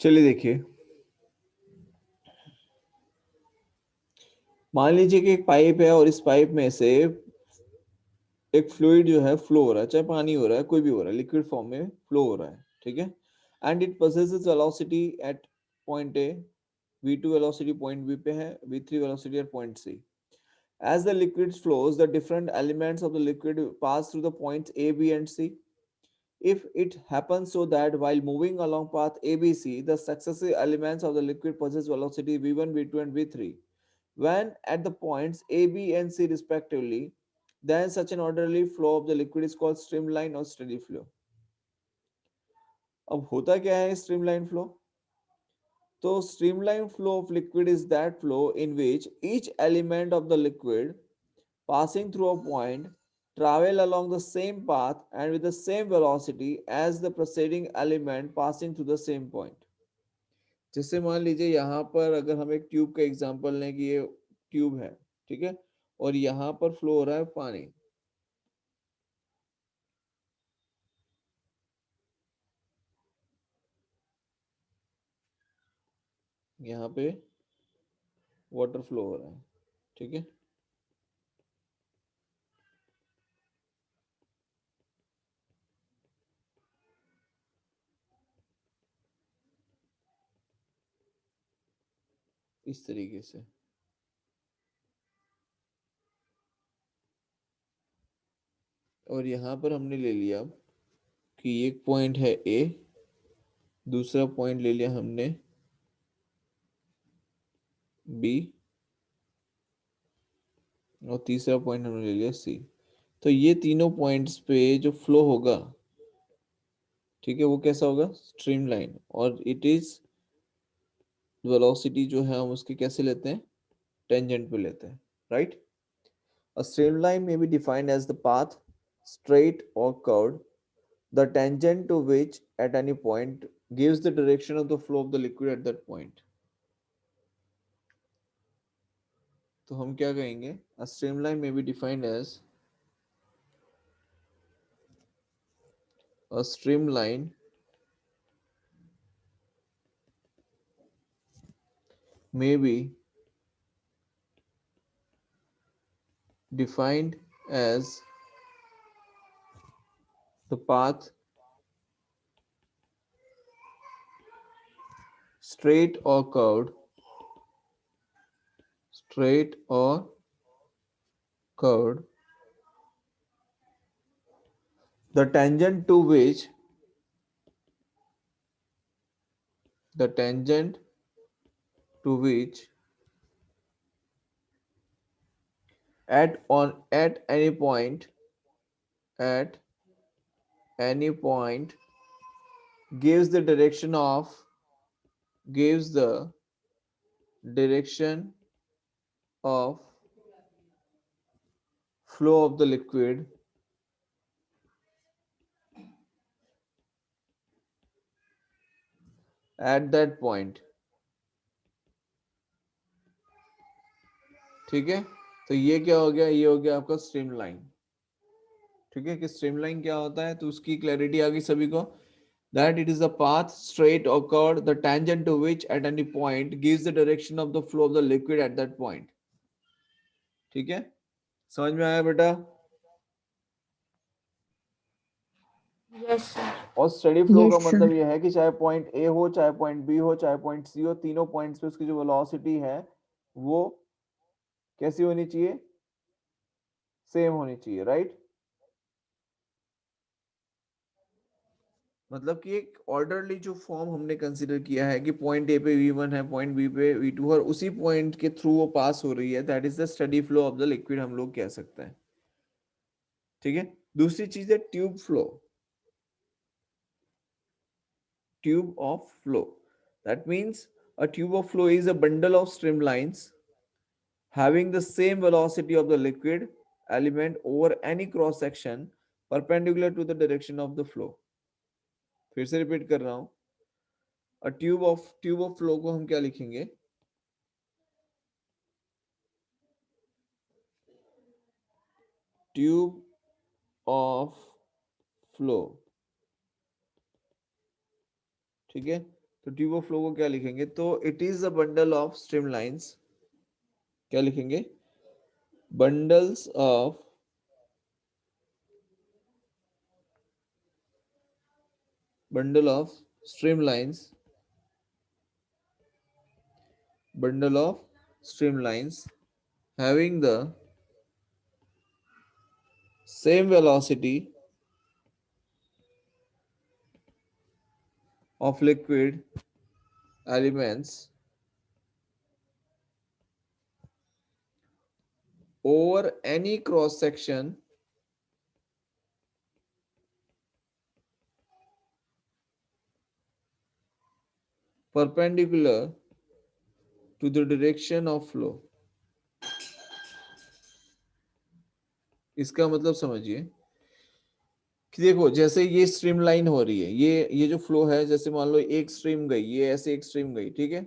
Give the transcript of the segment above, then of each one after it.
चलिए देखिए, मान लीजिए कि एक पाइप है और इस पाइप में से एक फ्लूइड जो है फ्लो हो रहा है, चाहे पानी हो रहा है, कोई भी हो रहा है, लिक्विड फॉर्म में फ्लो हो रहा है, ठीक है। And it possesses velocity at point A, v2 velocity point B पे है, v3 velocity at point C. As the liquid flows, the different elements of the liquid pass through the points A, B, and C. If it happens so that while moving along path ABC, the successive elements of the liquid possess velocity v1, v2, and v3, when at the points A, B, and C respectively, then such an orderly flow of the liquid is called streamline or steady flow. अब होता क्या है streamline flow? तो streamline flow of liquid is that flow in which each element of the liquid passing through a point travel along the same path and with the same velocity as the preceding element passing through the same point. जैसे मान लीजिए यहाँ पर अगर हम एक tube का example लें कि ये ट्यूब है, ठीक है, और यहाँ पर फ्लो हो रहा है पानी, यहाँ पे वाटर फ्लो हो रहा है, ठीक है। इस तरीके से, और यहाँ पर हमने ले लिया कि एक पॉइंट है ए, दूसरा पॉइंट ले लिया हमने बी, और तीसरा पॉइंट हमने ले लिया सी। तो ये तीनों पॉइंट्स पे जो फ्लो होगा, ठीक है, वो कैसा होगा? स्ट्रीमलाइन। और इट इज वेलोसिटी जो है हम उसके कैसे लेते हैं? टेंजेंट पे लेते हैं, right. A streamline may be defined as the path, straight or curved, the tangent to which at any point gives the direction of the flow of the liquid at that point. तो हम क्या कहेंगे? A streamline may be defined as a streamline may be defined as the path straight or curved, straight or curved, the tangent to which the tangent to which at any point, at any point gives the direction of, gives the direction of flow of the liquid at that point, ठीक है। तो ये क्या हो गया? ये हो गया आपका स्ट्रीमलाइन, ठीक है। कि स्ट्रीमलाइन क्या होता है, तो उसकी क्लैरिटी आ गई सभी को। That it is a path straight or curved, the tangent to which at any point gives the direction of the flow of the liquid at that point, ठीक है। समझ में आया बेटा? Yes sir. और स्टेडी फ्लो का Yes, sir. मतलब यह है कि चाहे पॉइंट ए हो, चाहे पॉइंट बी हो, चाहे पॉइंट सी हो, तीनों पॉइंट्स पे उसकी जो वेलोसिटी है वो कैसी होनी चाहिए? सेम होनी चाहिए, राइट। मतलब कि एक ऑर्डरली जो फॉर्म हमने कंसीडर किया है कि पॉइंट ए पे v1 है, पॉइंट बी पे v2, और उसी पॉइंट के थ्रू वो पास हो रही है, that is the steady flow of the liquid, हम लोग कह सकते हैं, ठीक है। दूसरी चीज है tube flow, tube of flow. That means a tube of flow is a bundle of streamlines having the same velocity of the liquid element over any cross section perpendicular to the direction of the flow। फिर से repeat कर रहा हूं, a tube of flow को हम क्या लिखेंगे? Tube of flow, ठीक है। तो ट्यूब ऑफ फ्लो को क्या लिखेंगे, तो it is a bundle of streamlines, क्या लिखेंगे, bundles of bundle of streamlines, bundle of streamlines having the same velocity of liquid elements over any cross section perpendicular to the direction of flow। इसका मतलब समझिए कि देखो जैसे ये stream line हो रही है, ये जो फ्लो है, जैसे मान लो एक स्ट्रीम गई, ये ऐसे एक स्ट्रीम गई, ठीक है,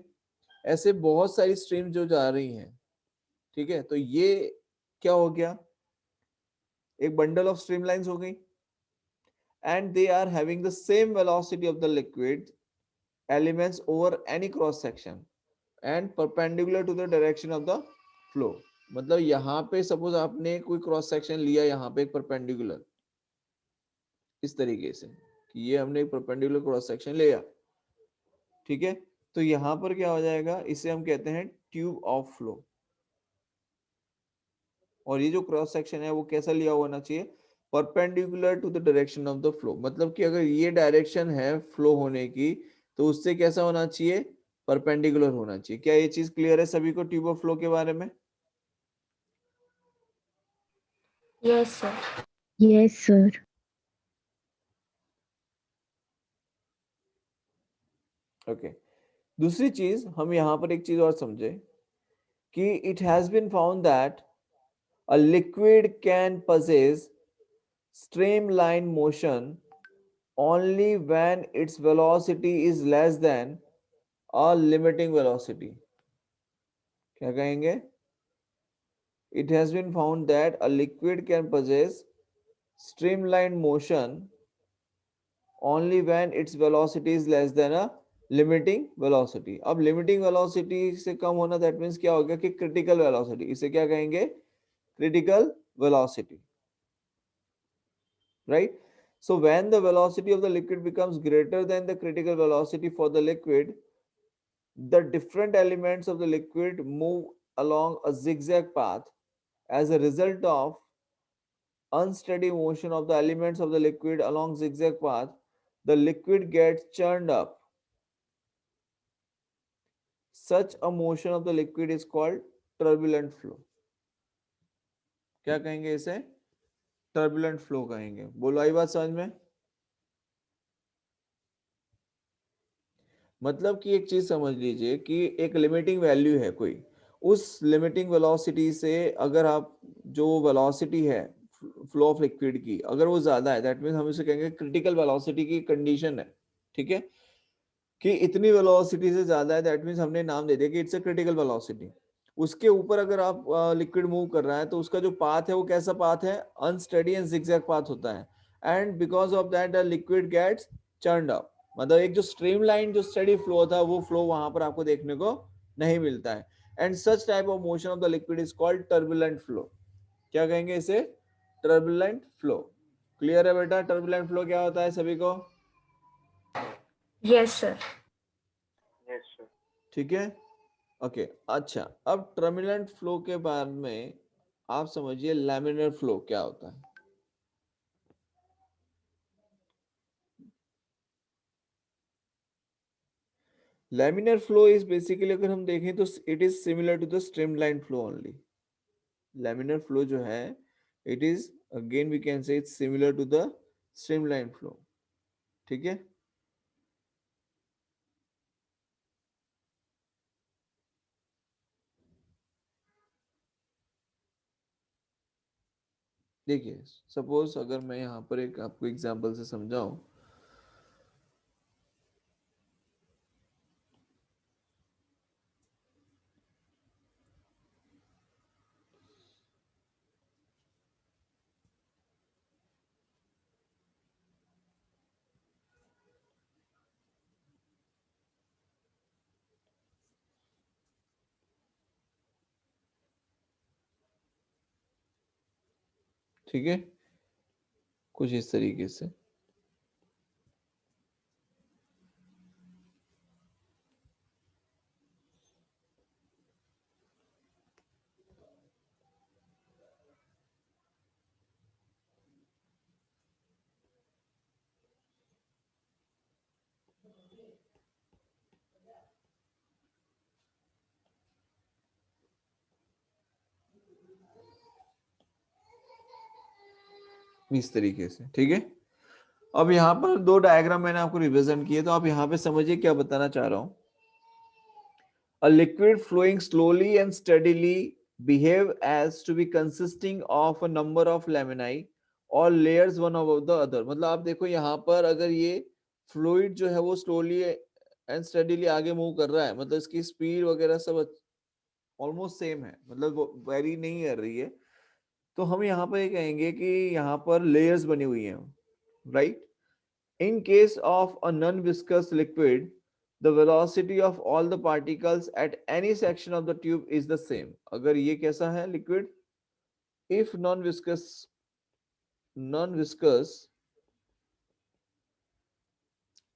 ऐसे बहुत सारी स्ट्रीम जो जा रही हैं, ठीक है, तो ये क्या हो गया, एक बंडल ऑफ स्ट्रीम लाइंस हो गई, and they are having the same velocity of the liquid elements over any cross section and perpendicular to the direction of the flow। मतलब यहाँ पे सपोज आपने कोई क्रॉस सेक्शन लिया, यहाँ पे एक परपेंडिकुलर, इस तरीके से कि ये हमने एक परपेंडिकुलर क्रॉस सेक्शन लिया, ठीक है, तो यहाँ पर क्या हो जाएगा, इसे हम कहते हैं ट्यूब ऑफ फ्लो। और ये जो क्रॉस सेक्शन है वो कैसा लिया हुआ होना चाहिए, perpendicular to the direction of the flow. मतलब कि अगर ये डायरेक्शन है फ्लो होने की, तो उससे कैसा होना चाहिए, परपेंडिकुलर होना चाहिए। क्या ये चीज क्लियर है सभी को ट्यूब ऑफ फ्लो के बारे में? Yes, sir. Yes, sir. Okay दूसरी चीज हम यहाँ पर एक चीज और समझे कि it has been found that a liquid can possess streamline motion only when its velocity is less than a limiting velocity। क्या कहेंगे, it has been found that a liquid can possess streamlined motion only when its velocity is less than a limiting velocity। अब limiting velocity से कम होना that means क्या हो गया कि critical velocity, इसे क्या कहेंगे, critical velocity, right? So when the velocity of the liquid becomes greater than the critical velocity for the liquid, the different elements of the liquid move along a zigzag path। As a result of unsteady motion of the elements of the liquid along zigzag path, the liquid gets churned up। Such a motion of the liquid is called turbulent flow। क्या कहेंगे इसे, turbulent flow कहेंगे। बोलो आई बात समझ में? मतलब कि एक चीज समझ लीजिए कि एक लिमिटिंग वैल्यू है कोई, उस लिमिटिंग वेलोसिटी से अगर आप जो वेलोसिटी है फ्लो ऑफ लिक्विड की अगर वो ज्यादा है, दैट मीन्स हम इसे कहेंगे क्रिटिकल वेलोसिटी की कंडीशन है, ठीक है, कि इतनी वेलोसिटी से ज्यादा है, दैट मीन्स हमने नाम दे दिया कि इट्स अ क्रिटिकल वेलोसिटी। उसके ऊपर अगर आप लिक्विड मूव कर रहा है तो उसका जो पाथ है वो कैसा पाथ है, अनस्टेडी एंड जिगजैग पाथ होता है, and because of that the liquid gets churned up. मतलब एक जो स्ट्रीम लाइन जो स्टेडी फ्लो था वो फ्लो वहां पर आपको देखने को नहीं मिलता है, and such type of motion of the liquid is called turbulent flow. क्या कहेंगे इसे, टर्बुलेंट फ्लो। क्लियर है बेटा, टर्बुलेंट फ्लो क्या होता है सभी को? Yes, sir. Yes, sir. ठीक है, ओके अच्छा, अब टर्बुलेंट फ्लो के बारे में आप समझिए लैमिनर फ्लो क्या होता है। लैमिनर फ्लो इज बेसिकली अगर हम देखें तो it is similar to the streamline flow only. Laminar flow जो है it is again we can say it's similar to the streamline flow, ठीक है। देखिए सपोज अगर मैं यहाँ पर एक आपको एग्जांपल से समझाऊं, ठीक है, कुछ इस तरीके से। इस तरीके से, ठीक है। अब यहाँ पर दो डायग्राम मैंने आपको रिप्रेजेंट किए, तो आप यहाँ पे समझिए क्या बताना चाह रहा हूँ। A liquid flowing slowly and steadily behave as to be consisting of a number of laminae or layers one above the other। मतलब आप देखो यहाँ पर अगर ये फ्लूइड जो है वो स्लोली एंड स्टेडीली आगे मूव कर रहा है, मतलब इसकी स्पीड वगैरह सब ऑलमोस्ट सेम है, मतलब वो वेरी नहीं कर रही है, तो हम यहाँ पर ये कहेंगे कि यहाँ पर लेयर्स बनी हुई हैं, right. In case of a non-viscous liquid, the velocity of all the particles at any section of the tube is the same। अगर ये कैसा है liquid, if non-viscous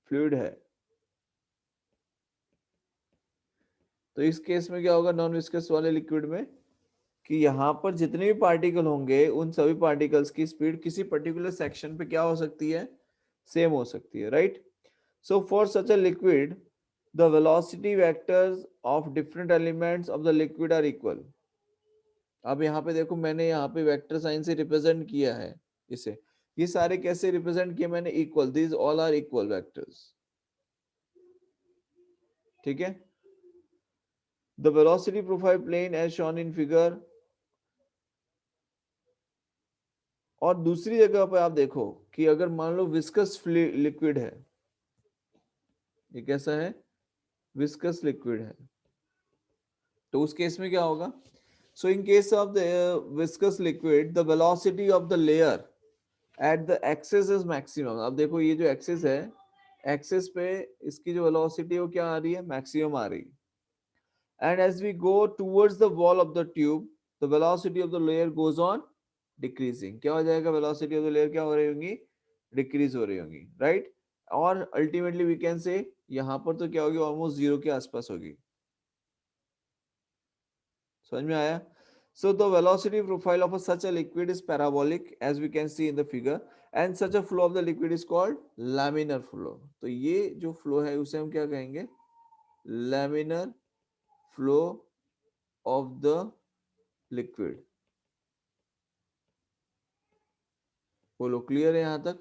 fluid है, तो इस केस में क्या होगा non-viscous वाले liquid में, कि यहाँ पर जितने भी पार्टिकल होंगे उन सभी पार्टिकल्स की स्पीड किसी पर्टिकुलर सेक्शन पे क्या हो सकती है, सेम हो सकती है, right. So for such a liquid, the velocity vectors of different elements of the liquid are equal। अब यहाँ पे देखो मैंने यहाँ पे वेक्टर साइन से रिप्रेजेंट किया है इसे, ये सारे कैसे रिप्रेजेंट किए मैंने, equal, these all are equal vectors, ठीक है। The velocity profile plane as shown in figure. और दूसरी जगह पर आप देखो कि अगर मान लो विस्कस लिक्विड है, ये कैसा है, विस्कस लिक्विड है, तो उस केस में क्या होगा। So in case of the viscous liquid, the velocity of the layer at the axis is maximum। अब देखो ये जो axis है, axis पे इसकी जो velocity है वो क्या आ रही है, maximum आ रही है। And as we go towards the wall of the tube, the velocity of the layer goes on decreasing। क्या हो जाएगा, velocity of the layer क्या हो रही होंगी, decrease हो रही होंगी, right। और ultimately we can say यहाँ पर तो क्या होगी, almost zero के आसपास होगी। समझ में आया। So the velocity profile of such a liquid is parabolic as we can see in the figure, and such a flow of the liquid is called laminar flow। तो ये जो फ्लो है उसे हम क्या कहेंगे, laminar flow of the liquid। बोलो clear है यहाँ तक।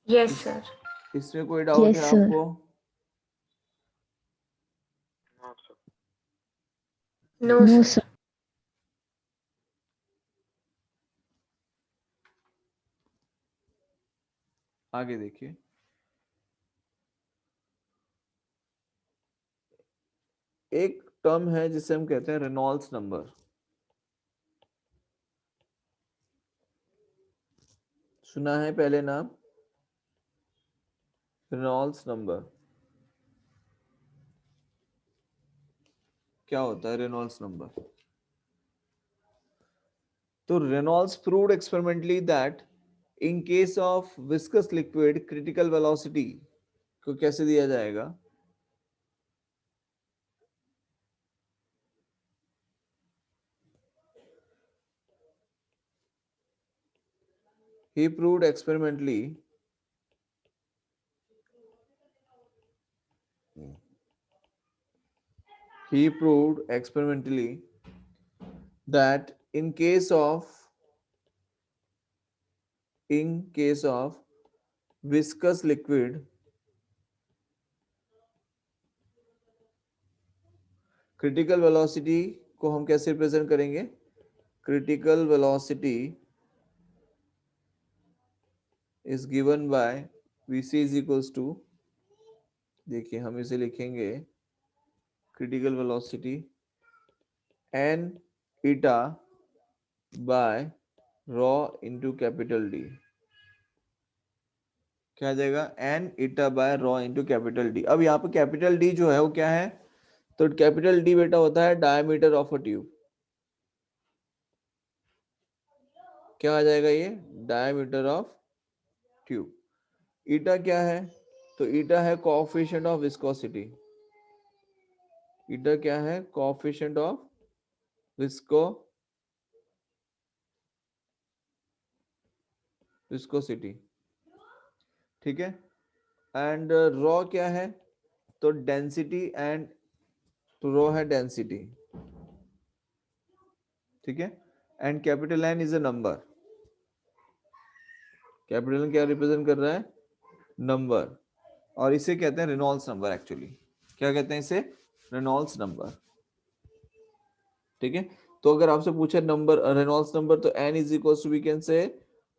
Yes, sir. इसमें कोई डाउट Yes, है sir. आपको। No, sir. No, No, sir. sir. आगे देखिए, एक टर्म है जिसे हम कहते हैं रेनॉल्ड्स नंबर। सुना है पहले नाम, रेनॉल्ड्स नंबर। क्या होता है रेनॉल्ड्स नंबर। तो Reynolds proved experimentally that in case of viscous liquid critical velocity को कैसे दिया जाएगा, he proved experimentally that in case of viscous liquid critical velocity को हम कैसे रिप्रेजेंट करेंगे, critical velocity is given by Vc is equals to, देखिए हम इसे लिखेंगे critical velocity n eta by rho into capital D। क्या आ जाएगा, n eta by rho into capital D। अब यहाँ पे कैपिटल D जो है वो क्या है, तो कैपिटल D बेटा होता है डायमीटर ऑफ अ ट्यूब। क्या आ जाएगा ये, डायमीटर ऑफ ट्यूब। ईटा क्या है, तो ईटा है कोएफिशिएंट ऑफ विस्कोसिटी। ईटा क्या है, कोएफिशिएंट ऑफ विस्कोसिटी, ठीक है। एंड रॉ क्या है, तो डेंसिटी एंड, तो रॉ है डेंसिटी, ठीक है। And capital N is a number, capital N क्या रिप्रेजेंट कर रहा है, नंबर, और इसे कहते हैं रेनॉल्ड्स नंबर। एक्चुअली क्या कहते हैं इसे, रेनॉल्ड्स नंबर, ठीक है। तो अगर आपसे पूछे नंबर, रेनॉल्ड्स नंबर, तो n is equal to we can say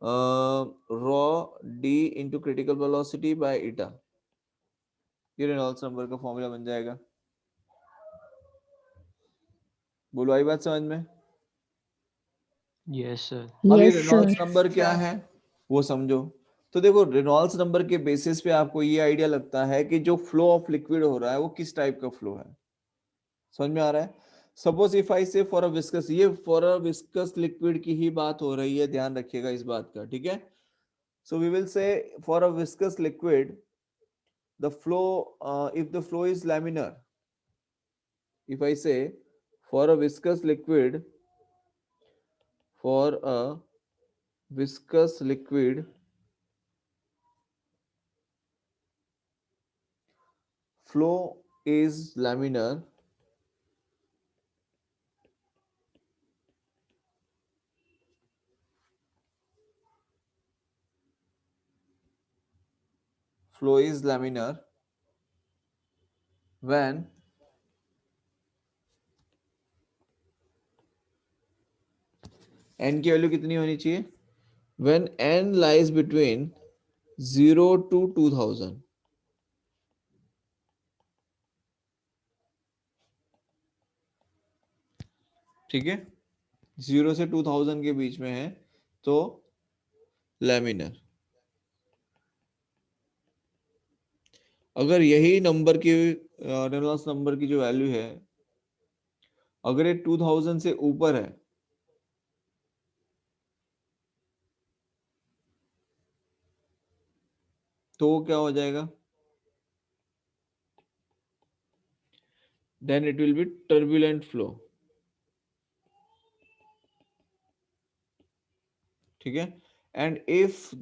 rho d into critical velocity by eta, ये रेनॉल्ड्स नंबर का फॉर्मूला बन जाएगा। बोलो आई बात समझ में। Yes, sir. अब ये Yes, sir. रेनॉल्ड्स नंबर क्या है वो समझो। तो देखो रेनॉल्ड्स नंबर के बेसिस पे आपको ये आइडिया लगता है कि जो फ्लो ऑफ लिक्विड हो रहा है वो किस टाइप का फ्लो है, समझ में आ रहा है। सपोज इफ आई से फॉर अ विस्कस, ये फॉर अ विस्कस लिक्विड की ही बात हो रही है, ध्यान रखिएगा इस बात का, ठीक है। So we will say for a viscous liquid the flow, if the flow is laminar, if I say for a viscous liquid, for a viscous liquid flow is laminar, flow is laminar when n की value कितनी होनी चाहिए, when n lies between 0 to 2000, ठीक है, 0 से 2000 के बीच में है तो लैमिनर। अगर यही नंबर की रेनॉल्ड्स नंबर की जो वैल्यू है, अगर ये 2000 से ऊपर है तो वो क्या हो जाएगा, then it will be turbulent flow, ठीक है। and if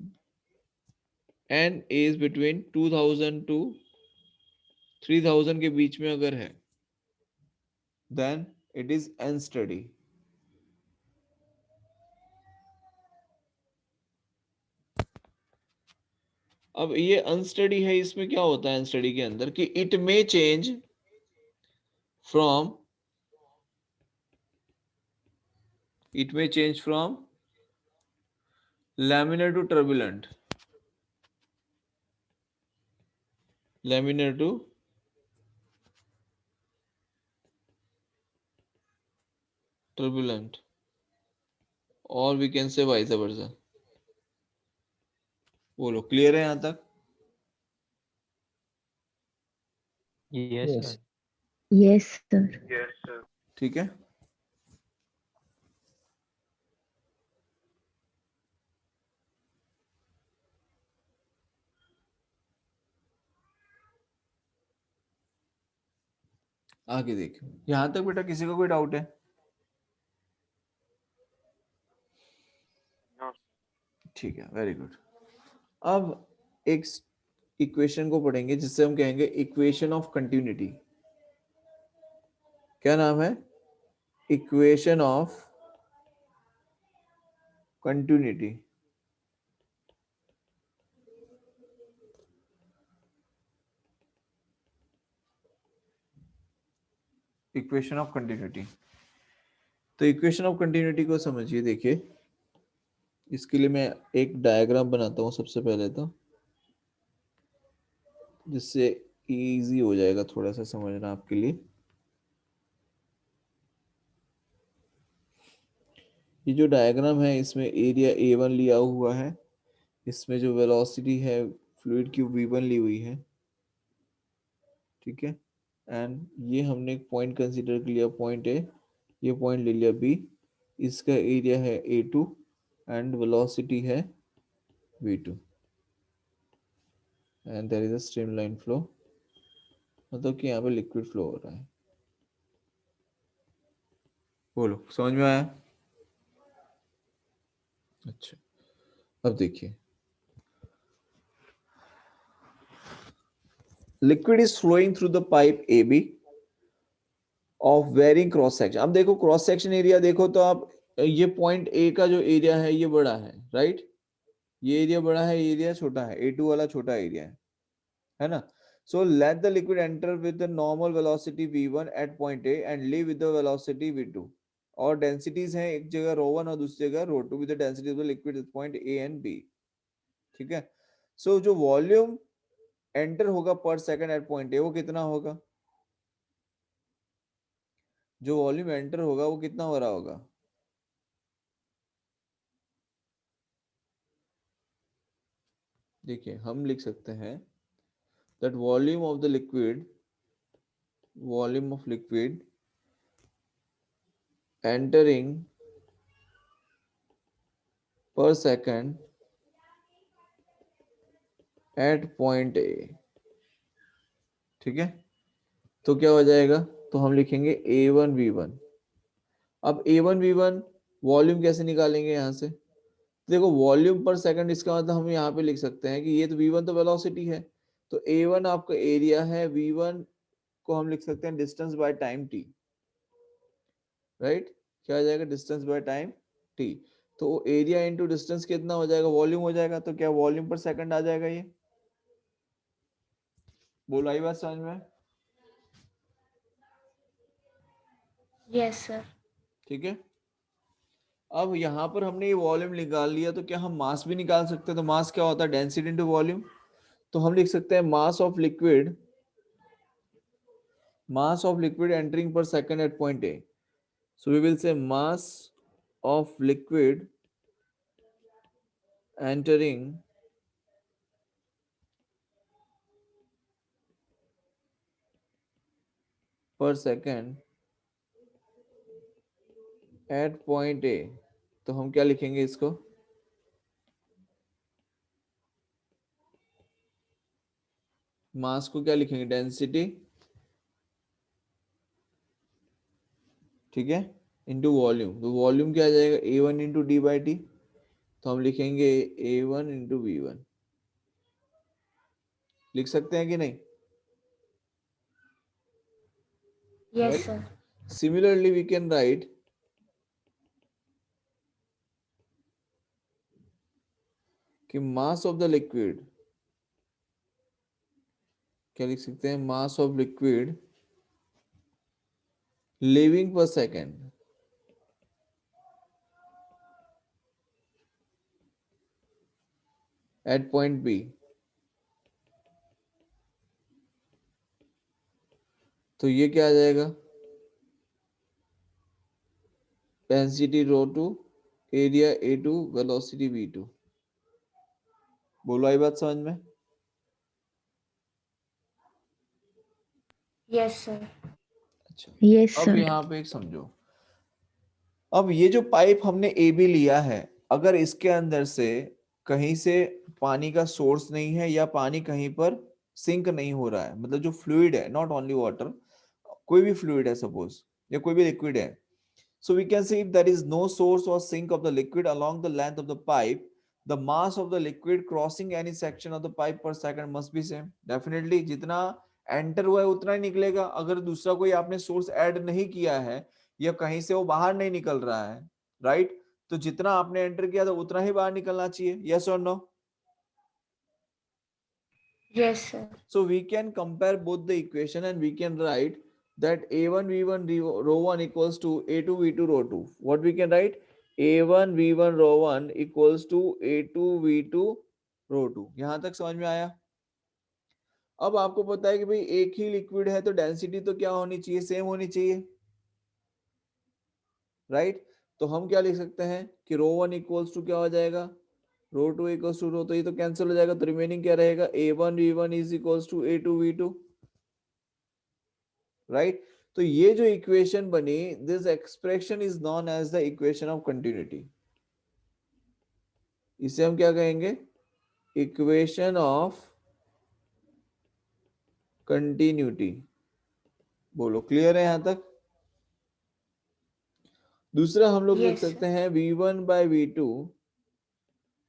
n is between 2000 to 3000 के बीच में अगर है then it is unsteady। अब ये अनस्टडी है, इसमें क्या होता है अनस्टडी के अंदर कि it may change from, it may change from laminar to turbulent, laminar to turbulent, और we can say vice versa. बोलो क्लियर है यहां तक। Yes, sir. Yes, sir. Yes, sir. ठीक है, आगे देखो यहां तक बेटा, किसी का कोई डाउट है। No. ठीक है, वेरी गुड। अब एक इक्वेशन को पढ़ेंगे जिससे हम कहेंगे इक्वेशन ऑफ कंटिन्यूटी। क्या नाम है, equation of continuity. Equation of continuity, तो इक्वेशन ऑफ कंटिन्यूटी को समझिए। देखिए इसके लिए मैं एक डायग्राम बनाता हूं सबसे पहले तो, जिससे इजी हो जाएगा थोड़ा सा समझना आपके लिए। ये जो डायग्राम है इसमें एरिया A1 लिया हुआ है, इसमें जो वेलोसिटी है फ्लूइड की V1 ली हुई है, ठीक है। एंड ये हमने एक पॉइंट कंसीडर कर लिया, पॉइंट ए, ये पॉइंट ले लिया B, इसका एरिया है A2 एंड वेलोसिटी है v2 and there is a streamline flow, मतलब कि यहाँ पे लिक्विड फ्लो हो रहा है। बोलो समझ में आया? अच्छा, अब देखिए, liquid is flowing through the pipe A B of varying cross section. अब देखो क्रॉस सेक्शन एरिया देखो तो आप, ये पॉइंट ए का जो एरिया है ये बड़ा है, राइट? ये एरिया बड़ा है, एरिया छोटा है, A2 वाला छोटा एरिया है ना? So let the liquid enter with the normal velocity v1 at point A and leave with the velocity v2. और densities हैं एक जगह ρ1 और दूसरी जगह ρ2 with the density of the liquid at point A and B। ठीक है? So जो वॉल्यूम एंटर होगा पर सेकंड एट पॉइंट ए वो कितना होगा? जो वॉल्यूम एंटर होगा वो कितना हो रहा होगा? देखिए हम लिख सकते हैं that volume of liquid entering per second at point A। ठीक है, तो क्या हो जाएगा? तो हम लिखेंगे A1V1। अब A1V1 वॉल्यूम कैसे निकालेंगे यहाँ से? देखो वॉल्यूम पर सेकंड, इसका मतलब हम यहाँ पे लिख सकते हैं कि ये तो V1 तो वेलोसिटी है, तो A1 आपका एरिया है, V1 को हम लिख सकते हैं distance by time t, right? क्या हो जाएगा? Distance by time t। तो एरिया इंटू डिस्टेंस कितना हो जाएगा? वॉल्यूम हो जाएगा। तो क्या वॉल्यूम पर सेकंड आ जाएगा ये? बोलो, आई बात समझ में? Yes, sir. ठीक है, अब यहाँ पर हमने ये वॉल्यूम निकाल लिया, तो क्या हम मास भी निकाल सकते हैं? तो मास क्या होता है? Density into volume. तो हम लिख सकते हैं mass of liquid entering per second at point A. So we will say mass of liquid entering per second at point A. तो हम क्या लिखेंगे इसको? मास को क्या लिखेंगे? डेंसिटी, ठीक है, इंटू वॉल्यूम। तो वॉल्यूम क्या आ जाएगा? A1 into D by T. तो हम लिखेंगे A1 इंटू V1। लिख सकते हैं कि नहीं? Yes, Right? sir. Similarly we can write कि मास ऑफ द लिक्विड, क्या लिख सकते हैं? Mass of liquid leaving per second at point B. तो ये क्या आ जाएगा? Density ρ2, area A2, velocity v2। बोलो, आई बात समझ में? Yes, sir. अच्छा, Yes, अब sir. यहाँ पे एक समझो, अब ये जो पाइप हमने ए बी लिया है, अगर इसके अंदर से कहीं से पानी का सोर्स नहीं है या पानी कहीं पर सिंक नहीं हो रहा है, मतलब जो फ्लूइड है, नॉट ओनली वाटर, कोई भी फ्लूइड है सपोज, या कोई भी लिक्विड है, so we can see if there is no source or sink of the liquid along the length of the pipe, the mass of the liquid crossing any section of the pipe per second must be same। definitely जितना enter हुआ है उतना ही निकलेगा। अगर दूसरा कोई आपने source add नहीं किया है या कहीं से वो बाहर नहीं निकल रहा है, राइट, तो जितना आपने एंटर किया था उतना ही बाहर निकलना चाहिए। यस और no? Yes, sir. So we can compare both the equation and we can write that A1 V1 ρ1 equals to A2 V2 ρ2। What we can write? A1 V1 ρ1 equals to A2 V2 ρ2। यहां तक समझ में आया? अब आपको पता है कि भाई एक ही लिक्विड है तो डेंसिटी तो क्या होनी चाहिए? सेम होनी चाहिए, राइट? तो हम क्या लिख सकते हैं कि ρ1 इक्वल्स टू क्या हो जाएगा? ρ2 इक्वल्स टू ρ, तो ये तो कैंसिल हो जाएगा, तो रिमेनिंग क्या रहेगा? A1 V1 is equals to A2 V2, right? तो ये जो इक्वेशन बनी, this expression is known as the equation of continuity. इसे हम क्या कहेंगे? Equation of continuity. बोलो, क्लियर है यहां तक? दूसरा हम लोग लिख Yes, sir. सकते हैं V1 by V2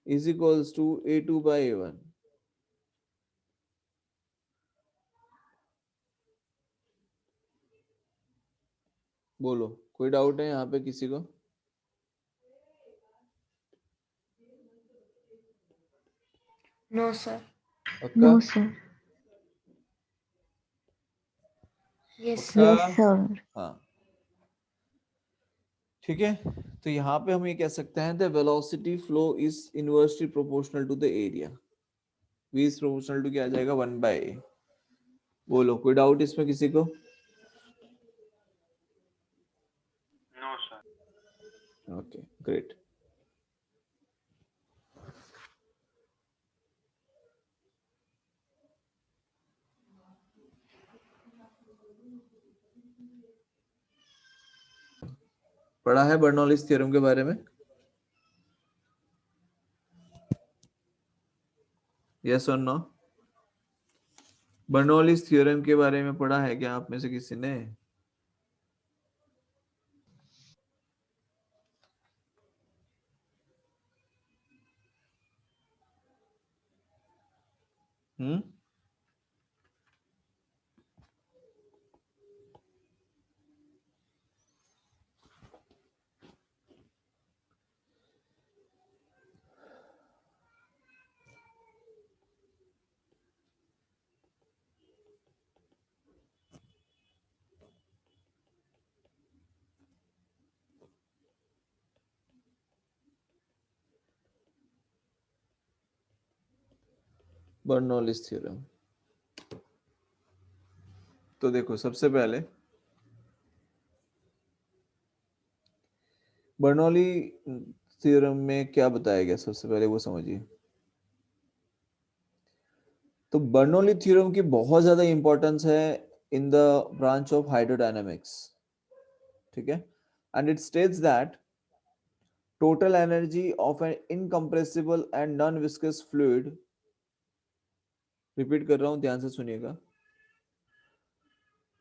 is equals to A2 by A1। बोलो, कोई डाउट है यहाँ पे किसी को? No, sir. पक्का? No, sir. Yes, sir. पक्का? Yes, sir. हाँ, ठीक है। तो यहाँ पे हम ये कह सकते हैं the velocity flow is inversely proportional to the area. V is proportional to क्या आ जाएगा? 1 by A। बोलो, कोई डाउट इसमें किसी को? No, sir. Okay, great. पढ़ा है बर्नौलीज थ्योरम के बारे में? यस और नो? बर्नौलीज थ्योरम के बारे में पढ़ा है क्या आप में से किसी ने? Bernoulli's theorem. तो देखो, सबसे पहले बर्नौली थ्योरम में क्या बताया गया, सबसे पहले वो समझिए। तो बर्नौली थ्योरम की बहुत ज्यादा इंपॉर्टेंस है in the branch of hydrodynamics, ठीक है। And it states that total energy of an incompressible and non viscous fluid, repeat कर रहा हूं, ध्यान से सुनिएगा।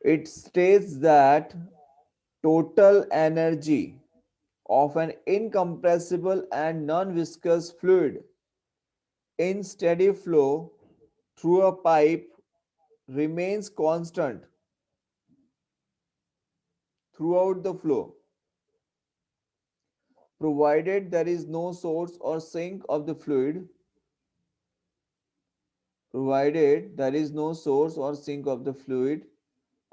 It states that total energy of an incompressible and non-viscous fluid in steady flow through a pipe remains constant throughout the flow, provided there is no source or sink of the fluid, provided there is no source or sink of the fluid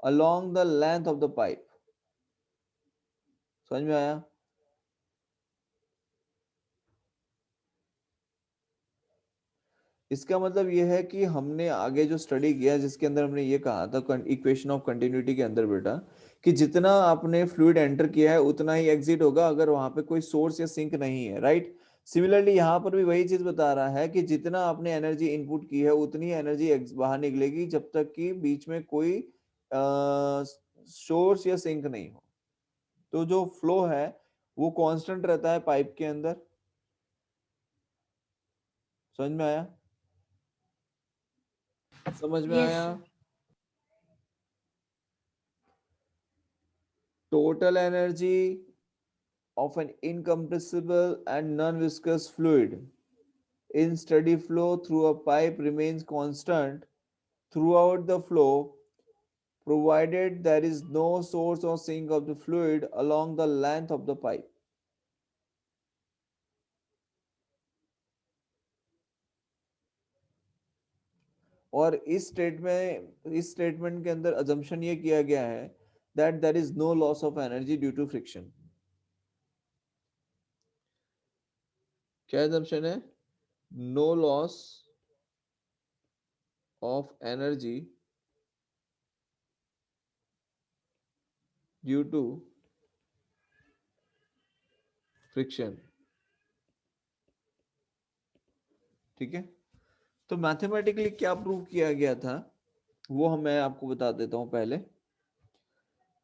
along the length of the pipe। समझ में आया? इसका मतलब यह है कि हमने आगे जो स्टडी किया जिसके अंदर हमने ये कहा था इक्वेशन ऑफ कंटिन्यूटी के अंदर बेटा, कि जितना आपने फ्लूइड एंटर किया है उतना ही एग्जिट होगा अगर वहां पे कोई सोर्स या सिंक नहीं है, राइट। सिमिलरली यहाँ पर भी वही चीज बता रहा है कि जितना आपने एनर्जी इनपुट की है उतनी एनर्जी बाहर निकलेगी जब तक कि बीच में कोई सोर्स या सिंक नहीं हो। तो जो फ्लो है वो कांस्टेंट रहता है पाइप के अंदर। समझ में आया? समझ में Yes, आया? sir. Total energy of an incompressible and non-viscous fluid in steady flow through a pipe remains constant throughout the flow, provided there is no source or sink of the fluid along the length of the pipe। और इस statement के अंदर assumption ये किया गया है that there is no loss of energy due to friction। क्या assumption है? No loss of energy due to friction, ठीक है। तो मैथमेटिकली क्या प्रूव किया गया था वो मैं आपको बता देता हूं पहले।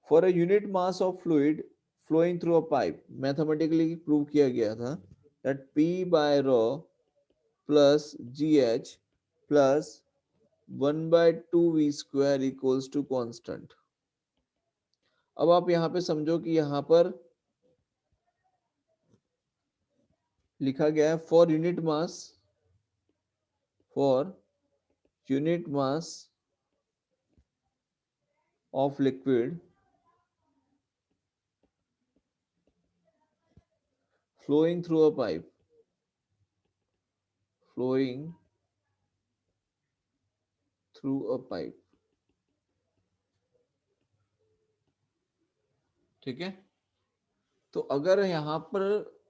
For a unit mass of fluid flowing through a pipe, mathematically prove किया गया था that P by rho plus GH plus 1 by 2 V square equals to constant. अब आप यहाँ पे समझो कि यहाँ पर लिखा गया है for unit mass of liquid flowing through a pipe ठीक है। तो अगर यहाँ पर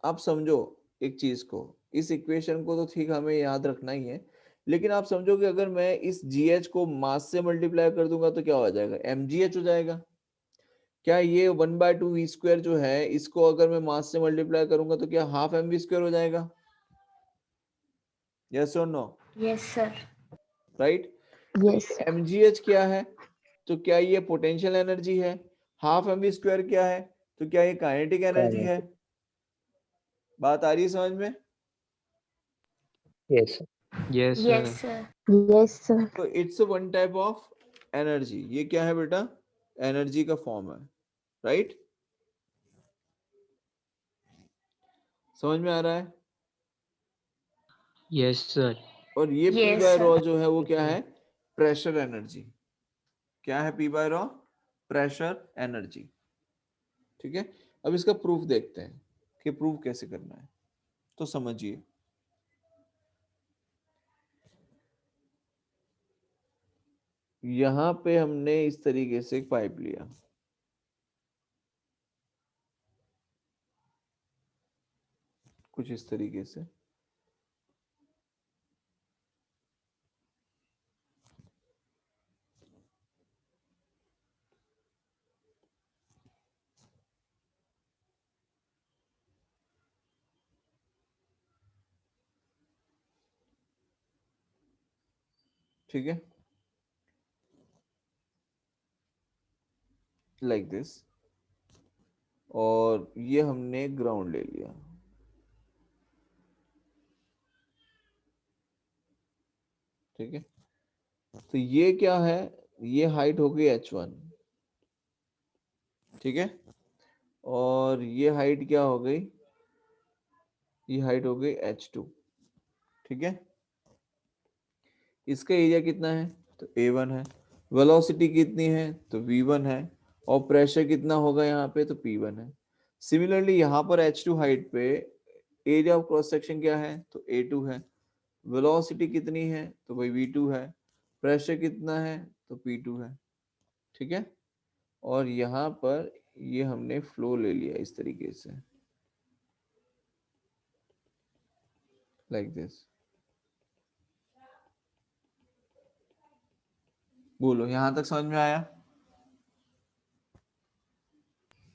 आप समझो एक चीज को, इस इक्वेशन को तो ठीक हमें याद रखना ही है, लेकिन आप समझो कि अगर मैं इस GH को मास से मल्टीप्लाई कर दूंगा तो क्या हो जाएगा, mgh हो जाएगा। क्या ये 1/2 V स्क्वायर जो है इसको अगर मैं मास से मल्टीप्लाई करूंगा तो क्या हाफ mv स्क्वायर हो जाएगा? यस और no? Yes, sir. Right. Yes. mgh क्या है? तो क्या ये पोटेंशियल एनर्जी है? हाफ mv स्क्वायर क्या है? तो क्या ये काइनेटिक एनर्जी है? बात आ रही है समझ में? Yes, Yes, sir. sir. Yes, sir. तो it's one type of energy. ये क्या है बेटा? एनर्जी का फॉर्म है, राइट? समझ में आ रहा है? Yes, sir. और ये P Yes, by sir. Rho जो है वो क्या है? Pressure energy. क्या है P by rho? Pressure energy. ठीक है। अब इसका प्रूफ देखते हैं कि प्रूफ कैसे करना है, तो समझिए। यहां पे हमने इस तरीके से एक पाइप लिया, कुछ इस तरीके से। ठीक है, लाइक दिस। और ये हमने ग्राउंड ले लिया। ठीक है, तो ये क्या है? ये हाइट हो गई h1। ठीक है, और ये हाइट क्या हो गई? ये हाइट हो गई h2। ठीक है, इसका एरिया कितना है? तो A1 है। वेलोसिटी कितनी है? तो V1 है। और प्रेशर कितना होगा यहाँ पे? तो P1 है। सिमिलरली यहाँ पर h2 हाइट पे एरिया ऑफ क्रॉस सेक्शन क्या है? तो A2 है। वेलोसिटी कितनी है? तो भाई V2 है। प्रेशर कितना है? तो P2 है। ठीक है, और यहाँ पर ये हमने फ्लो ले लिया इस तरीके से, लाइक दिस। बोलो, यहां तक समझ में आया?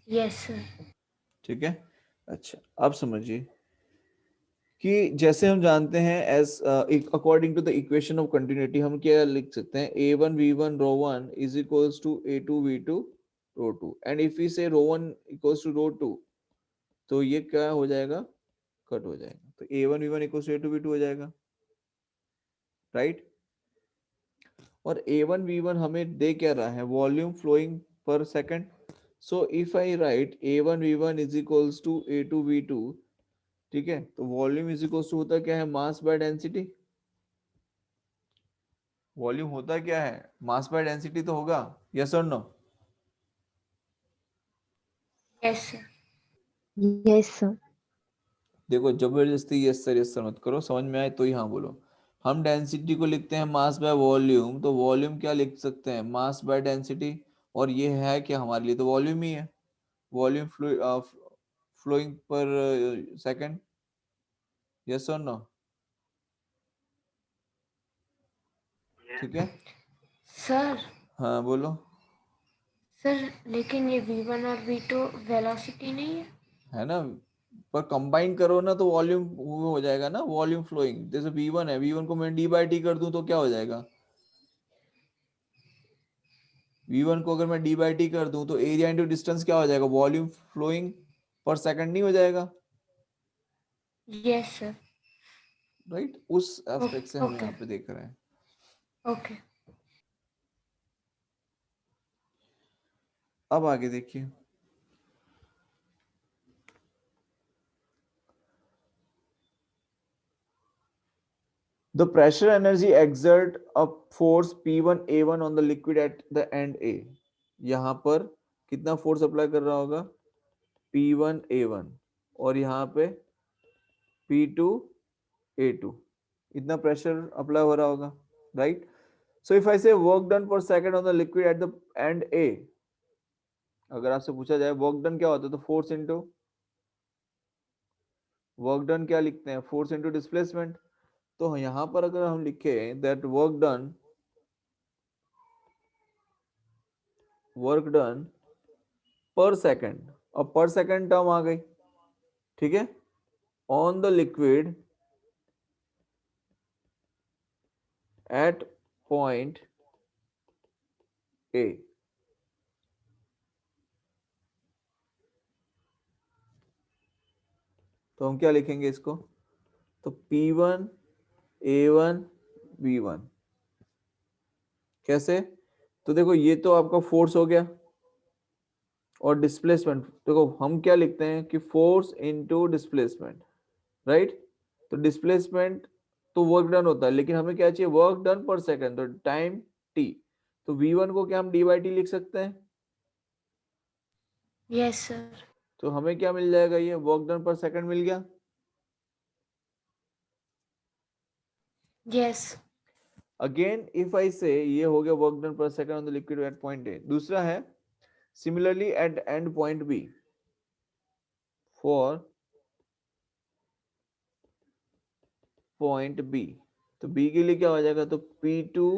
Yes, sir. ठीक है, अच्छा अब समझिए कि जैसे हम जानते हैं as according to the equation of continuity हम क्या लिख सकते हैं? A1 V1 ρ1 is equals to A2 V2 ρ2 and if we say ρ1 equals to ρ2 तो ये क्या हो जाएगा? कट हो जाएगा। तो A1 V1 equals to A2 V2 हो जाएगा, राइट? और A1 V1 हमें दे क्या रहा है? Volume flowing per second. So if I write A1 V1 is equals to A2 V2, ठीक है, तो वॉल्यूम इज इक्वल टू होता क्या है? Mass by density. वॉल्यूम होता क्या है? मास बाय डेंसिटी तो होगा, यस और no? Yes, sir. Yes, sir. देखो जबरदस्ती यस सर मत करो, समझ में आए तो ही हाँ बोलो। हम डेंसिटी को लिखते हैं मास बाय वॉल्यूम, तो वॉल्यूम क्या लिख सकते हैं? Mass by density. और ये है क्या हमारे लिए? तो वॉल्यूम ही है, volume flowing per second, yes और नो? ठीक है, Sir, हाँ बोलो। sir, लेकिन ये V1 और V2 वेलोसिटी नहीं है? है ना, पर कंबाइन करो ना तो वॉल्यूम वो हो जाएगा ना, वॉल्यूम फ्लोइंग। जैसे V1 है, V1 को मैं d/t कर दूं तो क्या हो जाएगा? V1 को अगर मैं d/t कर दूं तो एरिया इंटू डिस्टेंस क्या हो जाएगा? वॉल्यूम फ्लोइंग पर सेकंड नहीं हो जाएगा? Yes, sir. राइट, उस एस्पेक्ट से हम Okay. यहाँ पे देख रहे हैं. Okay. अब आगे देखिए, the pressure energy exert a force P1 A1 on the liquid at the end A. यहाँ पर कितना फोर्स अप्लाई कर रहा होगा, P1 A1, और यहाँ पे P2 A2, इतना प्रेशर अप्लाई हो रहा होगा, राइट. सो इफ आई से work done per second on the liquid at the end A, अगर आपसे पूछा जाए वर्क डन क्या होता है, तो फोर्स इनटू वर्क डन क्या लिखते हैं, फोर्स इनटू डिस्प्लेसमेंट. तो यहाँ पर अगर हम लिखे that work done per second, अब पर सेकंड टर्म आ गई, ठीक है, on the liquid at point A. तो हम क्या लिखेंगे इसको, तो P1 A1 V1. कैसे, तो देखो ये तो आपका फोर्स हो गया, और डिस्प्लेसमेंट देखो हम क्या लिखते हैं कि फोर्स इनटू डिस्प्लेसमेंट, राइट. तो डिस्प्लेसमेंट तो वर्क डन होता है, लेकिन हमें क्या चाहिए, वर्क डन पर सेकंड, तो टाइम t. तो V1 को क्या हम d/t लिख सकते हैं. Yes, sir. तो हमें क्या मिल जाएगा, ये वर्क डन पर सेकंड मिल गया. Yes. Again if I say ये हो गया work done per second on the liquid at point A. दूसरा है similarly at and point B for point B. तो बी के लिए क्या हो जाएगा, तो P2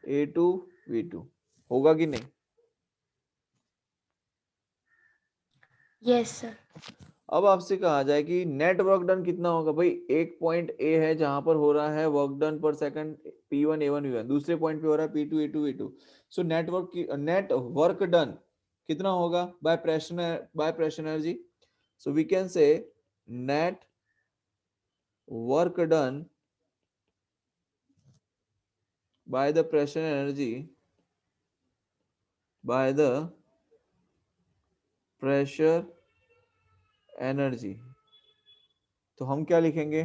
A2 V2 होगा कि नहीं. Yes, sir. अब आपसे कहा जाए कि नेट वर्क डन कितना होगा, भाई एक पॉइंट ए है जहां पर हो रहा है work done per second P1 A1 V1, दूसरे पॉइंट पे हो रहा है P2 A2 V2. So net work done कितना होगा by pressure energy. So we can say net work done by the pressure energy by the pressure energy. तो हम क्या लिखेंगे,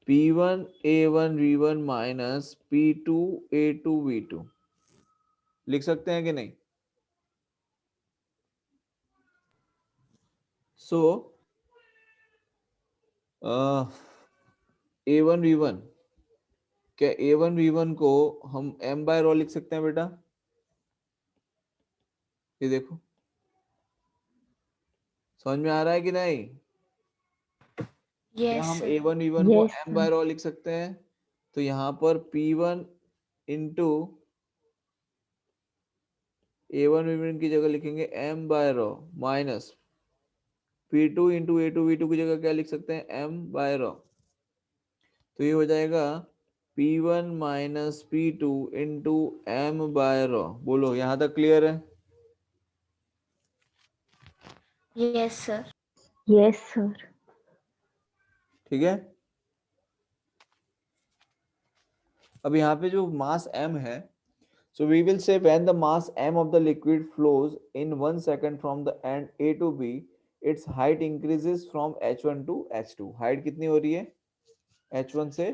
P1 A1 V1 minus P2 A2 V2 लिख सकते हैं कि नहीं. सो A1 V1, क्या A1 V1 को हम m बाय रो लिख सकते हैं बेटा, ये देखो समझ में आ रहा है कि नहीं. क्या Yes, हम sir. A1 V1 को Yes, m बाय रो लिख सकते हैं. तो यहाँ पर P1 इंटू A1 V1 की जगह लिखेंगे m by rho minus P2 into A2 V2 की जगह क्या लिख सकते हैं, m बाय रो. तो ये हो जाएगा P1 minus P2 into m by rho. बोलो यहाँ तक क्लियर है. Yes, sir. yes, sir. ठीक है. अब यहाँ पे जो मास m है, so we will say when the mass m of the liquid flows in 1 second from the end A to B, its height increases from h1 to h2. Height कितनी हो रही है, h1 से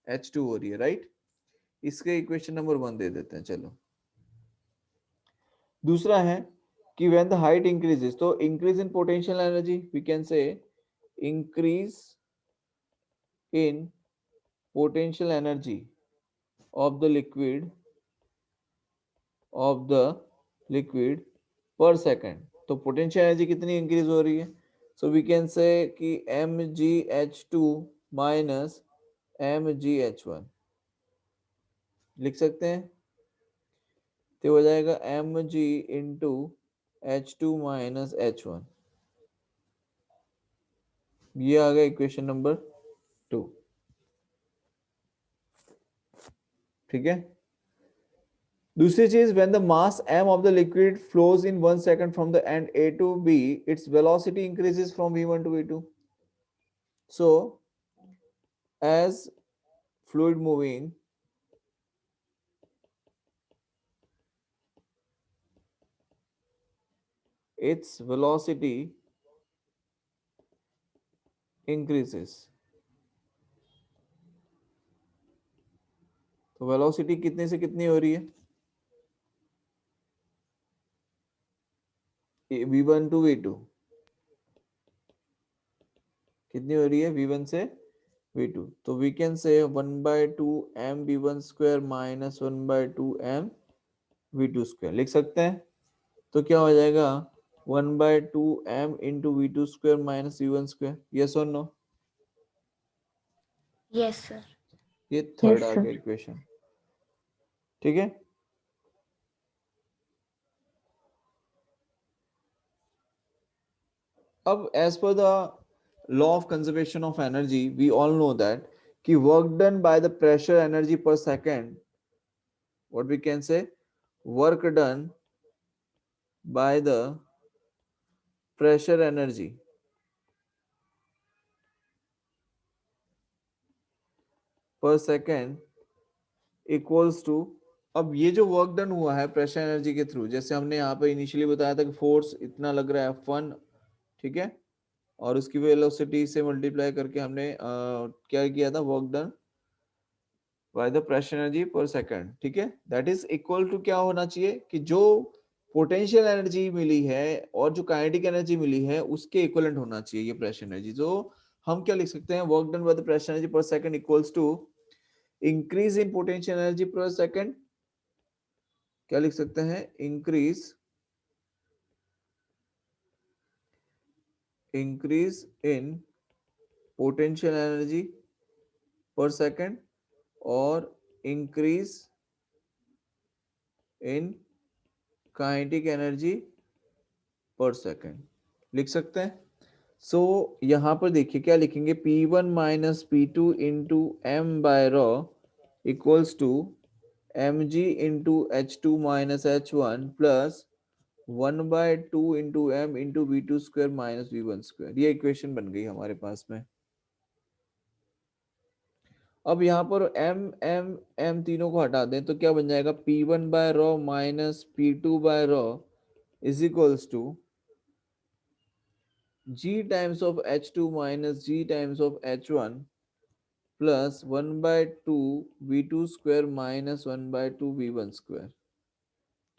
h2 हो रही है, right. इसके equation number 1 दे देते हैं. चलो दूसरा है कि when the height increases, तो increase in potential energy, we can say increase in potential energy of the liquid per second. तो पोटेंशियल एनर्जी कितनी इंक्रीज हो रही है, सो वी कैन से कि mgh2 माइनस mgh1 लिख सकते हैं. तो हो जाएगा mg into h2 minus h1. ये आ गया इक्वेशन नंबर 2. ठीक है. दूसरी चीज, when the mass m of the liquid flows in 1 second from the end A to B, its velocity increases from v1 to v2. So as fluid moving, its velocity increases. तो velocity कितने से कितनी हो रही है? v1 to v2 कितनी हो रही है? v1 से v2. तो we can say 1/2 m v1 square minus 1/2 m v2 square लिख सकते हैं. तो क्या हो जाएगा? 1/2 m into v2 square minus v1 square. yes or no? Yes, sir. ये थर्ड Yes, आ sir. गया इक्वेशन. ठीक है. अब as per the law of conservation of energy, we all know that कि work done by the pressure energy per second, what we can say, work done by the pressure energy per second equals to, अब ये जो work done हुआ है pressure energy के through, जैसे हमने यहाँ पे इनिशियली बताया था कि फोर्स इतना लग रहा है F1, ठीक है, और उसकी वेलोसिटी से मल्टीप्लाई करके हमने क्या किया था, work done by the pressure energy per second. ठीक है, दैट इज इक्वल टू क्या होना चाहिए कि जो पोटेंशियल एनर्जी मिली है और जो काइनेटिक एनर्जी मिली है उसके इक्विवेलेंट होना चाहिए ये प्रेशर एनर्जी. जो हम क्या लिख सकते हैं, work done by the pressure energy per second equals to increase in potential energy per second. क्या लिख सकते हैं? Increase in potential energy per second और increase in kinetic energy per second लिख सकते हैं. सो यहां पर देखिए क्या लिखेंगे, P1 minus P2 into M by rho equals to mg into H2 minus H1 plus 1/2 into m into V2 square minus V1 square. ये इक्वेशन बन गई हमारे पास में. अब यहाँ पर m m m तीनों को हटा दें तो क्या बन जाएगा, P1 by rho minus P2 by rho is equals to g times of H2 minus g times of H1 plus 1/2 V2 square minus 1/2 V1 square.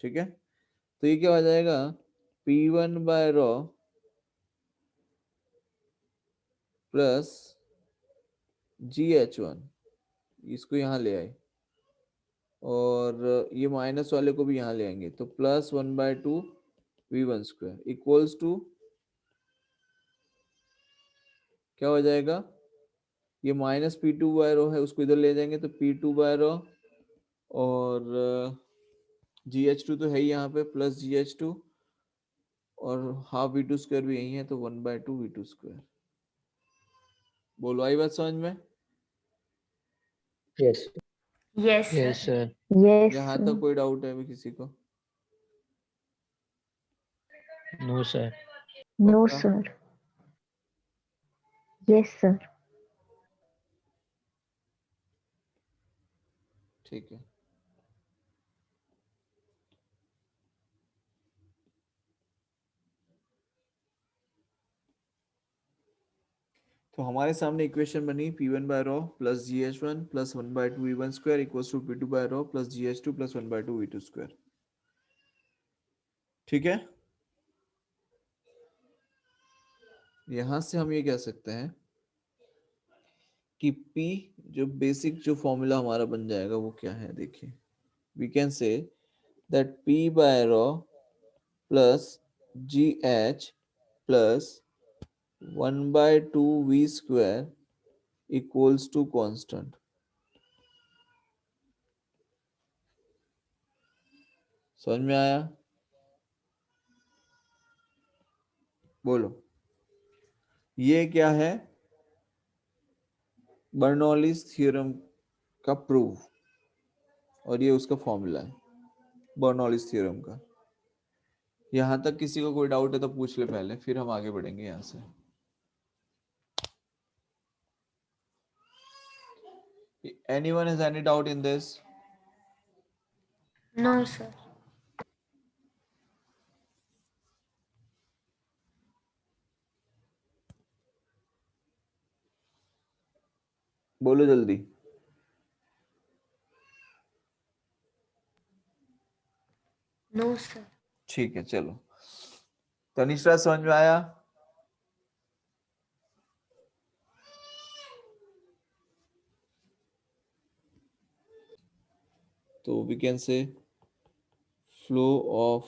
ठीक है, तो ये क्या हो जाएगा, P1 by rho plus GH1, इसको यहाँ ले आए और ये माइनस वाले को भी यहाँ ले आएंगे तो plus 1/2 V1 square equals to क्या हो जाएगा, ये माइनस P2 बाय रो है उसको इधर ले जाएंगे तो P2 बाय रो और GH2 तो है ही यहाँ पे प्लस GH2 और हाफ V2 स्क्वायर भी यही है तो 1/2 V2 स्क्वायर. बोलो आई बात समझ में? Yes. Yes, sir. Yes, sir. Yes, यहाँ sir. तक कोई डाउट है अभी किसी को? No, sir. No, पक्का? sir. Yes, sir. ठीक है. तो हमारे सामने इक्वेशन बनी P1 by rho plus GH1 plus 1/2 V1 square equals to P2 by rho plus GH2 plus 1/2 V2 square. ठीक है, यहां से हम ये कह सकते हैं कि P जो बेसिक जो फॉर्मूला हमारा बन जाएगा वो क्या है, देखिए we can say that P by rho plus GH plus 1/2 V square equals to constant. समझ में आया? बोलो, ये क्या है, बर्नौलीज थ्योरम का प्रूफ और ये उसका फॉर्मूला है. बर्नौलीज थ्योरम का। यहां तक किसी को कोई डाउट है तो पूछ ले पहले, फिर हम आगे बढ़ेंगे यहाँ से। Anyone has any doubt in this? No, sir. बोलो जल्दी। No, sir. ठीक है चलो, तनिष्का समझ में आया? तो we can say flow of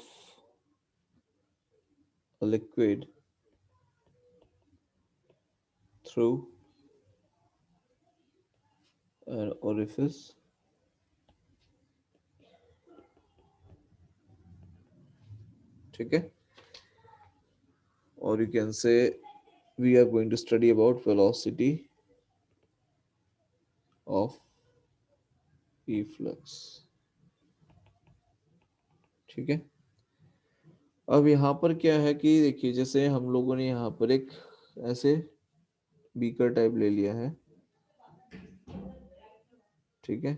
a liquid through an orifice ठीक है, or you can say we are going to study about velocity of efflux ठीक है। अब यहाँ पर क्या है कि देखिए, जैसे हम लोगों ने यहाँ पर एक ऐसे बीकर टाइप ले लिया है ठीक है,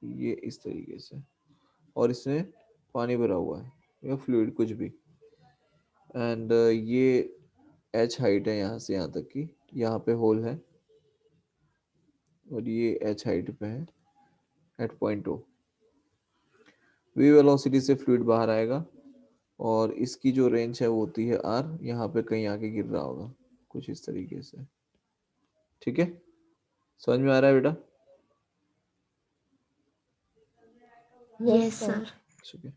ये इस तरीके से, और इसमें पानी भरा हुआ है या फ्लूइड कुछ भी, एंड ये h हाइट है यहाँ से यहाँ तक की, यहाँ पे होल है और ये h हाइट पे है at point O. v velocity से फ्लूइड बाहर आएगा और इसकी जो रेंज है वो होती है r, यहाँ पे कहीं आके गिर रहा होगा कुछ इस तरीके से ठीक है। समझ में आ रहा है बेटा? Yes, sir. ठीक है।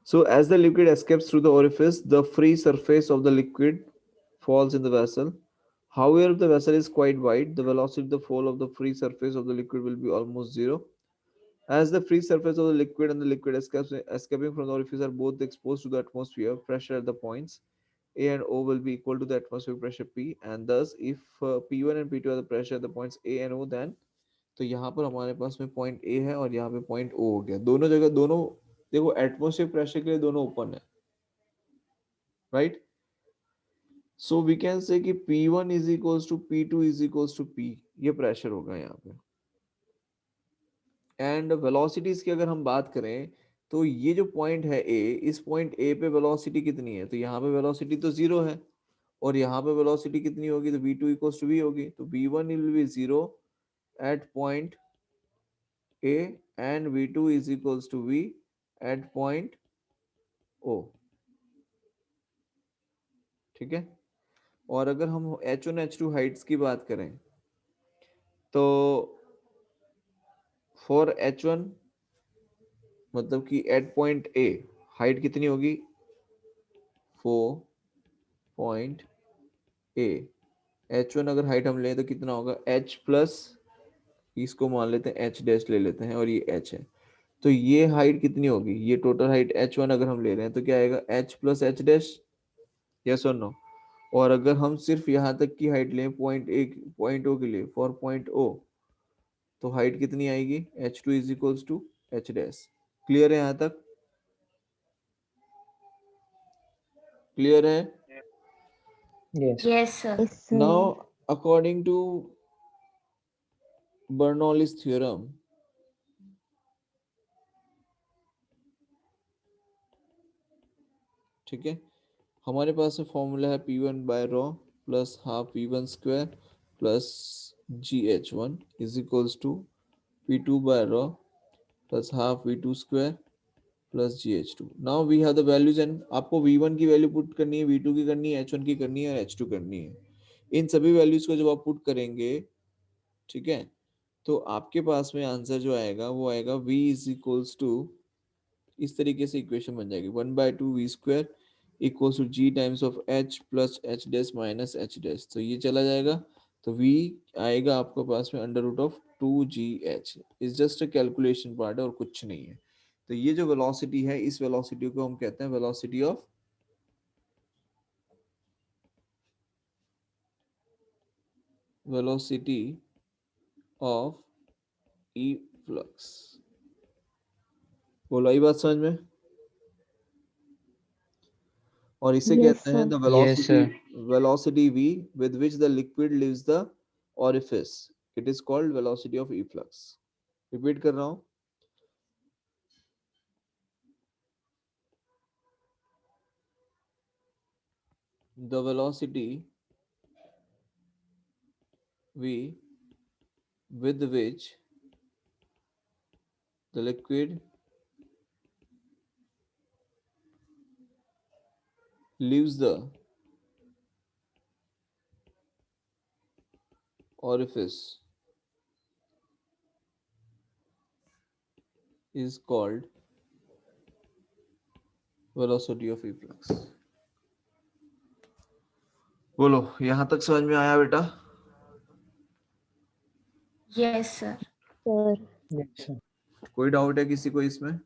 So as the liquid escapes through the orifice, the free surface of the liquid falls in the vessel. However, if the vessel is quite wide, the velocity of the fall of the free surface of the liquid will be almost zero. As the free surface of the liquid and the liquid escaping from the orifice are both exposed to the atmosphere, pressure at the points A and O will be equal to the atmospheric pressure P, and thus if P1 and P2 are the pressure at the points A and O, then तो यहाँ पर हमारे पास में point A है और यहाँ पे पॉइंट ओ हो गया, दोनों जगह दोनों देखो एटमॉस्फेरिक प्रेशर के लिए दोनों ओपन है right. So we can say कि P1 is equals to P2 is equals to P, ये प्रेशर होगा यहाँ पे। एंड वेलोसिटीज की अगर हम बात करें तो ये जो पॉइंट है ए, इस पॉइंट ए पे वेलोसिटी कितनी है, तो यहाँ पे वेलोसिटी तो जीरो है और यहाँ पे वेलोसिटी कितनी होगी, तो v2 इक्वल्स टू v होगी, तो v1 will be zero at point A and V2 is equals to V at point O ठीक है। और अगर हम H1 H2 हाइट्स की बात करें तो फॉर H1 मतलब कि एट पॉइंट A हाइट कितनी होगी 4 A। H1 अगर हाइट हम ले तो कितना होगा H प्लस, इसको मान लेते हैं H डैश ले लेते हैं और ये H है, तो ये हाइट कितनी होगी, ये टोटल हाइट H1 अगर हम ले रहे हैं तो क्या आएगा H plus H dash, yes और नो। और अगर हम सिर्फ यहाँ तक की हाइट लें पॉइंट ओ के लिए फॉर पॉइंट ओ, तो हाइट कितनी आएगी H2 is equals to H dash. Clear है यहाँ तक? क्लियर है? Yes. Yes, sir. Yes, sir. Now according to Bernoulli's theorem, ठीक है, हमारे पास में फॉर्मूला है P1 by rho plus half V1 square plus GH1 is equals to P2 by rho plus half V2 square plus GH2। Now we have the values and आपको V1 की value put करनी है, V2 की करनी है, H1 की करनी है और H2 करनी है। इन सभी वैल्यूज को जब आप पुट करेंगे ठीक है, तो आपके पास में आंसर जो आएगा वो आएगा V इज इक्वल्स टू, इस तरीके से इक्वेशन बन जाएगी 1/2 V square equals to G times of H plus H dash minus H dash, तो ये चला जाएगा, तो V आएगा आपके पास में under root of 2GH। Is just a calculation part है और कुछ नहीं है। तो ये जो वेलोसिटी है, इस वेलोसिटी को हम कहते हैं वेलोसिटी ऑफ ई फ्लक्स बोलो, आई बात समझ में? और इसे Yes, कहते हैं sir. The Yes, sir. Velocity v with which the liquid leaves the orifice. It is called velocity of efflux. Repeat कर रहा हूं, the velocity v with which the liquid leaves the orifice is called velocity of efflux. बोलो, यहां तक समझ में आया बेटा? Yes, sir. Sir. Yes, sir. कोई डाउट है किसी को इसमें?